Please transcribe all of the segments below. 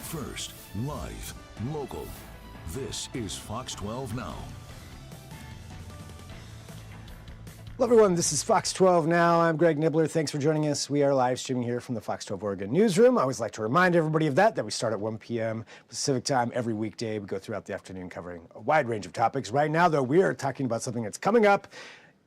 First, live, local. This is Fox 12 Now. Hello everyone, this is Fox 12 Now. I'm Greg Nibbler. Thanks for joining us. We are live streaming here from the Fox 12 Oregon newsroom. I always like to remind everybody of that we start at 1 p.m. Pacific time every weekday. We go throughout the afternoon covering a wide range of topics. Right now, though, we are talking about something that's coming up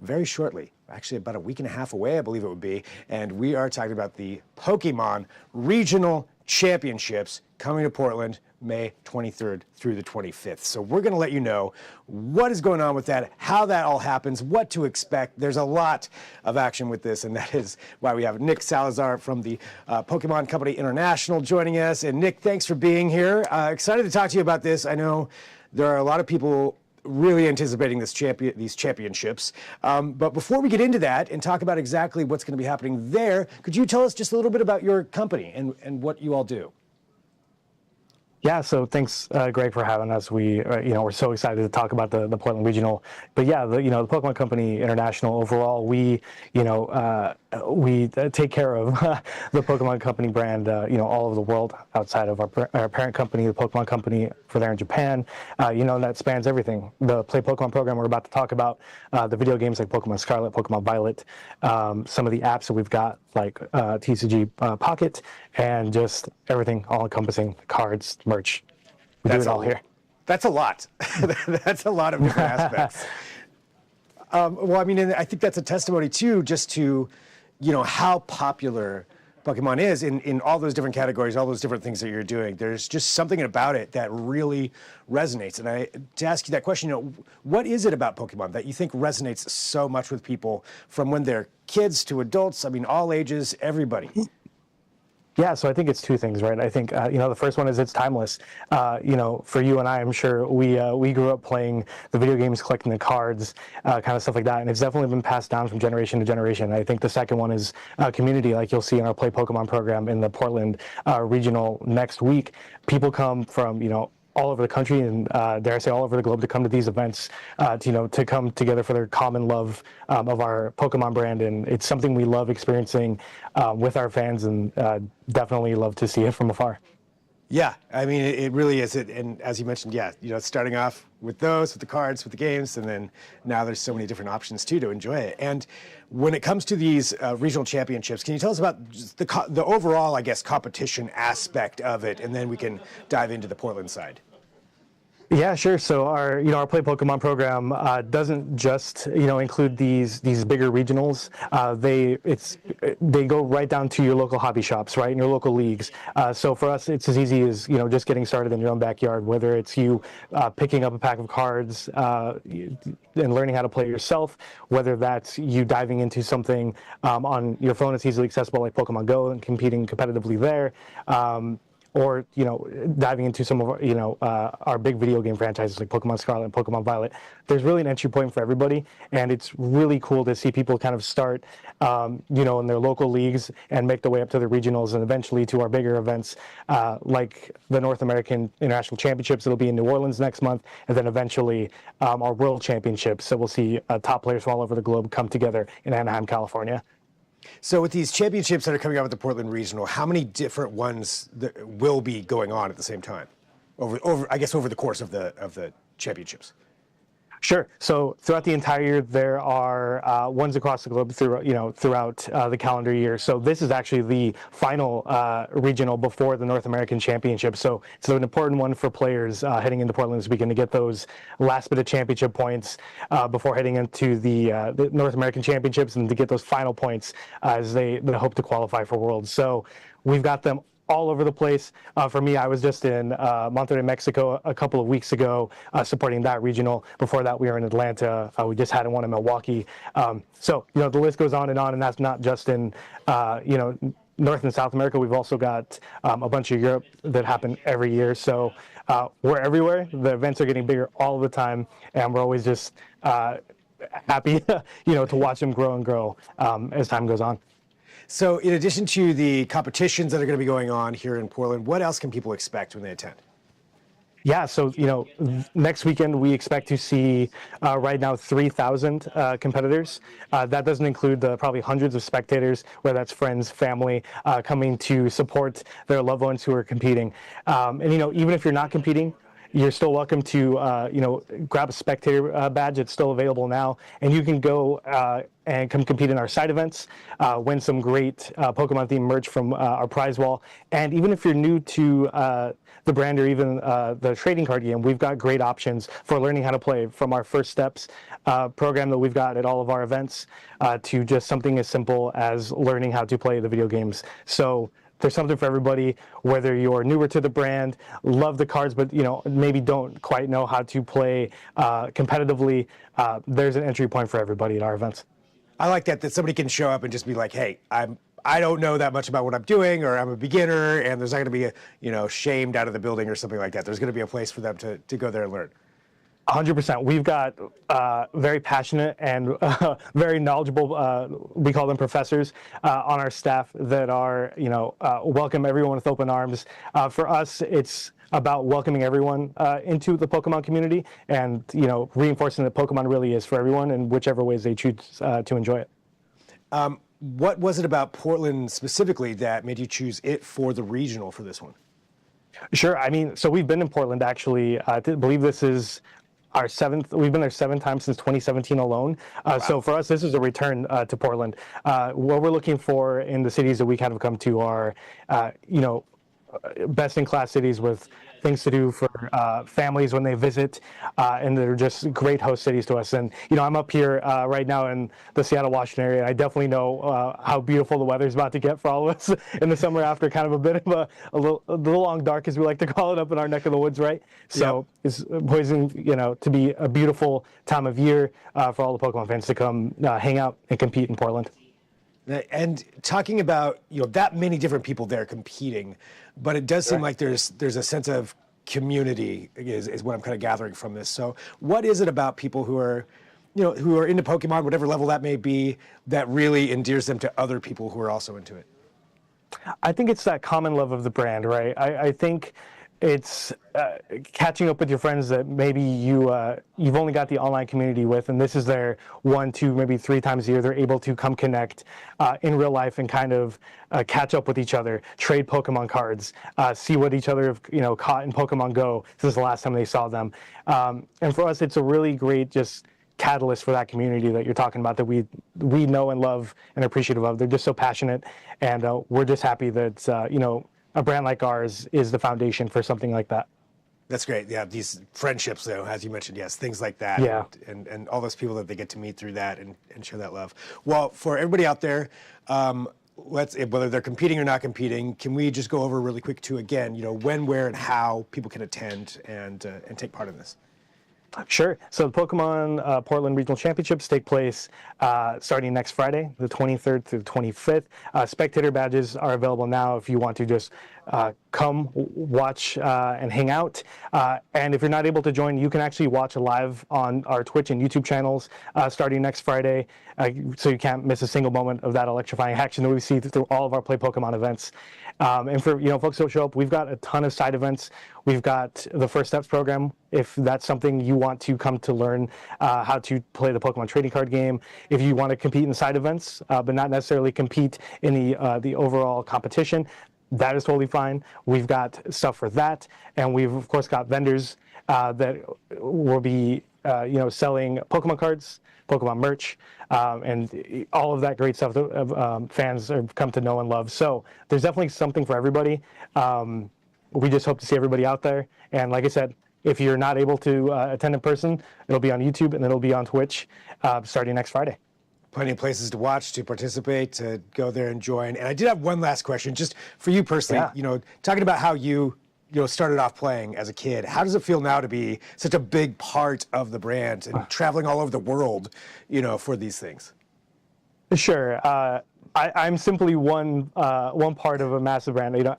very shortly, actually about a week and a half away, I believe it would be, and we are talking about the Pokémon Regional Championships coming to Portland May 23rd through the 25th. So we're going to let you know what is going on with that, how that all happens, what to expect. There's a lot of action with this, and that is why we have Nick Salazar from the Pokémon Company International joining us. And Nick, thanks for being here. Excited to talk to you about this. I know there are a lot of people really anticipating these championships. But before we get into that and talk about exactly what's going to be happening there, could you tell us just a little bit about your company and what you all do? Yeah, so thanks, Greg, for having us. We're so excited to talk about the Portland Regional. But yeah, the Pokémon Company International overall, we take care of the Pokémon Company brand, all over the world outside of our parent company, the Pokémon Company, for there in Japan. And that spans everything. The Play Pokémon program we're about to talk about, the video games like Pokémon Scarlet, Pokémon Violet, some of the apps that we've got like TCG Pocket, and just everything all-encompassing, cards, merch. We do it all here. That's a lot. That's a lot of different aspects. Well, I mean, and I think that's a testimony too, just to, how popular Pokemon is in all those different categories, all those different things that you're doing. There's just something about it that really resonates. And to ask you that question, what is it about Pokemon that you think resonates so much with people from when they're kids to adults? I mean, all ages, everybody. Yeah, so I think it's two things, right? I think, the first one is it's timeless. For you and I'm sure we grew up playing the video games, collecting the cards, kind of stuff like that. And it's definitely been passed down from generation to generation. I think the second one is community, like you'll see in our Play Pokemon program in the Portland Regional next week. People come from, all over the country and dare I say all over the globe to come to these events, to come together for their common love of our Pokemon brand. And it's something we love experiencing with our fans, and definitely love to see it from afar. Yeah, I mean, it really is. And as you mentioned, starting off with the cards, with the games, and then now there's so many different options too to enjoy it. And when it comes to these regional championships, can you tell us about just the overall, I guess, competition aspect of it, and then we can dive into the Portland side? Yeah, sure. So our Play Pokemon program doesn't just include these bigger regionals. They go right down to your local hobby shops, right, in your local leagues. So for us, it's as easy as just getting started in your own backyard. Whether it's you picking up a pack of cards and learning how to play yourself, whether that's you diving into something on your phone that's easily accessible like Pokemon Go and competing competitively there. Or diving into some of our big video game franchises like Pokemon Scarlet and Pokemon Violet. There's really an entry point for everybody, and it's really cool to see people kind of start in their local leagues and make their way up to the regionals and eventually to our bigger events like the North American International Championships. It'll be in New Orleans next month, and then eventually our World Championships. So we'll see top players from all over the globe come together in Anaheim, California. So with these championships that are coming out with the Portland Regional, how many different ones will be going on at the same time over the course of the championships? Sure. So throughout the entire year, there are ones across the globe throughout the calendar year. So this is actually the final regional before the North American Championship. So it's an important one for players heading into Portland this weekend to get those last bit of championship points before heading into the North American Championships, and to get those final points as they hope to qualify for Worlds. So we've got them all over the place. For me, I was just in Monterrey, Mexico a couple of weeks ago supporting that regional. Before that, we were in Atlanta. We just had one in Milwaukee. So the list goes on, and that's not just in North and South America. We've also got a bunch of Europe that happen every year. So we're everywhere. The events are getting bigger all the time, and we're always just happy to watch them grow and grow as time goes on. So in addition to the competitions that are going to be going on here in Portland, what else can people expect when they attend? Yeah, so next weekend we expect to see right now 3,000 competitors. That doesn't include the probably hundreds of spectators, whether that's friends, family, coming to support their loved ones who are competing. And even if you're not competing, you're still welcome to grab a spectator badge. It's still available now, and you can go and come compete in our side events, win some great Pokemon themed merch from our prize wall. And even if you're new to the brand or even the trading card game, we've got great options for learning how to play, from our First Steps program that we've got at all of our events to just something as simple as learning how to play the video games. So there's something for everybody, whether you're newer to the brand, love the cards, but maybe don't quite know how to play competitively. There's an entry point for everybody at our events. I like that somebody can show up and just be like, hey, I don't know that much about what I'm doing, or I'm a beginner, and there's not going to be shamed out of the building or something like that. There's going to be a place for them to go there and learn. 100%. We've got very passionate and very knowledgeable, we call them professors, on our staff that are, welcome everyone with open arms. For us, it's about welcoming everyone into the Pokemon community and, reinforcing that Pokemon really is for everyone in whichever ways they choose to enjoy it. What was it about Portland specifically that made you choose it for the regional for this one? Sure. I mean, so we've been in Portland, actually. I believe this is our 7th. We've been there 7 times since 2017 alone. Wow. So for us, this is a return to Portland. What we're looking for in the cities that we kind of come to are, best-in-class cities with things to do for families when they visit, and they're just great host cities to us. And I'm up here right now in the Seattle, Washington area, and I definitely know how beautiful the weather's about to get for all of us in the summer after kind of a bit of a little long dark, as we like to call it, up in our neck of the woods, right? So It's poised, to be a beautiful time of year for all the Pokemon fans to come hang out and compete in Portland. And talking about that many different people there competing, but it does seem like there's a sense of community is what I'm kind of gathering from this. So what is it about people who are into Pokemon, whatever level that may be, that really endears them to other people who are also into it? I think it's that common love of the brand, right? I think it's catching up with your friends that maybe you've only got the online community with, and this is their 1, 2, maybe 3 times a year. They're able to come connect in real life and kind of catch up with each other, trade Pokemon cards, see what each other have caught in Pokemon Go since the last time they saw them. And for us, it's a really great just catalyst for that community that you're talking about, that we know and love and are appreciative of. They're just so passionate, and we're just happy that a brand like ours is the foundation for something like that. That's great. Yeah, these friendships, though, as you mentioned, yes, things like that. Yeah. And all those people that they get to meet through that and share that love. Well, for everybody out there, whether they're competing or not competing, can we just go over really quick, too, again, when, where, and how people can attend and take part in this? Sure. So the Pokemon Portland Regional Championships take place starting next Friday, the 23rd through the 25th. Spectator badges are available now if you want to just come, watch, and hang out. And if you're not able to join, you can actually watch live on our Twitch and YouTube channels starting next Friday, so you can't miss a single moment of that electrifying action that we see through all of our Play Pokemon events. And for folks who show up, we've got a ton of side events. We've got the First Steps program, if that's something you want to come to learn how to play the Pokemon trading card game. If you want to compete in side events, but not necessarily compete in the overall competition, that is totally fine. We've got stuff for that, and we've of course got vendors that will be selling Pokemon cards, Pokemon merch, and all of that great stuff that fans have come to know and love. So there's definitely something for everybody. We just hope to see everybody out there. And like I said, if you're not able to attend in person, it'll be on YouTube and it'll be on Twitch starting next Friday. Plenty of places to watch, to participate, to go there and join. And I did have one last question, just for you personally. Yeah. Talking about how you started off playing as a kid. How does it feel now to be such a big part of the brand and traveling all over the world, for these things? Sure. I'm simply one part of a massive brand.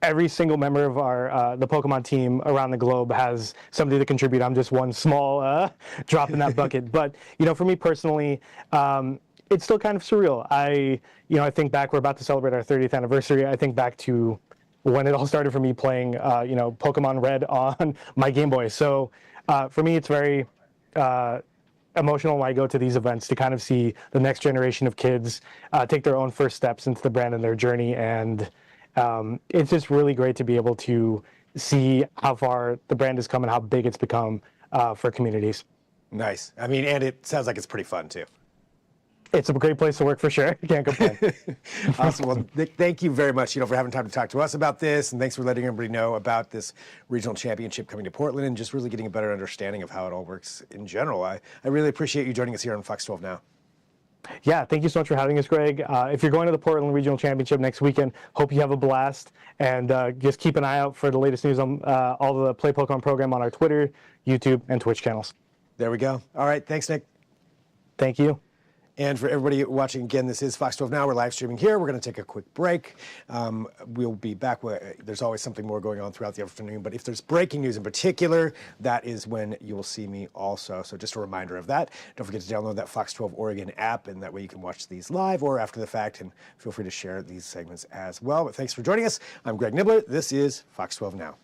Every single member of our the Pokemon team around the globe has somebody to contribute. I'm just one small drop in that bucket. But for me personally, it's still kind of surreal. I think back. We're about to celebrate our 30th anniversary. I think back to when it all started for me playing, Pokemon Red on my Game Boy. So for me, it's very emotional when I go to these events to kind of see the next generation of kids take their own first steps into the brand and their journey. And it's just really great to be able to see how far the brand has come and how big it's become for communities. Nice. I mean, and it sounds like it's pretty fun too. It's a great place to work for sure. Can't complain. Awesome. Well, thank you very much, for having time to talk to us about this, and thanks for letting everybody know about this regional championship coming to Portland, and just really getting a better understanding of how it all works in general. I really appreciate you joining us here on Fox 12 Now. Yeah, thank you so much for having us, Greg. If you're going to the Portland Regional Championship next weekend, hope you have a blast, and just keep an eye out for the latest news on all the Play Pokemon program on our Twitter, YouTube, and Twitch channels. There we go. All right. Thanks, Nick. Thank you. And for everybody watching, again, this is Fox 12 Now. We're live streaming here. We're going to take a quick break. We'll be back. There's always something more going on throughout the afternoon, but if there's breaking news in particular, that is when you will see me also. So just a reminder of that. Don't forget to download that Fox 12 Oregon app, and that way you can watch these live or after the fact, and feel free to share these segments as well. But thanks for joining us. I'm Greg Nibbler. This is Fox 12 Now.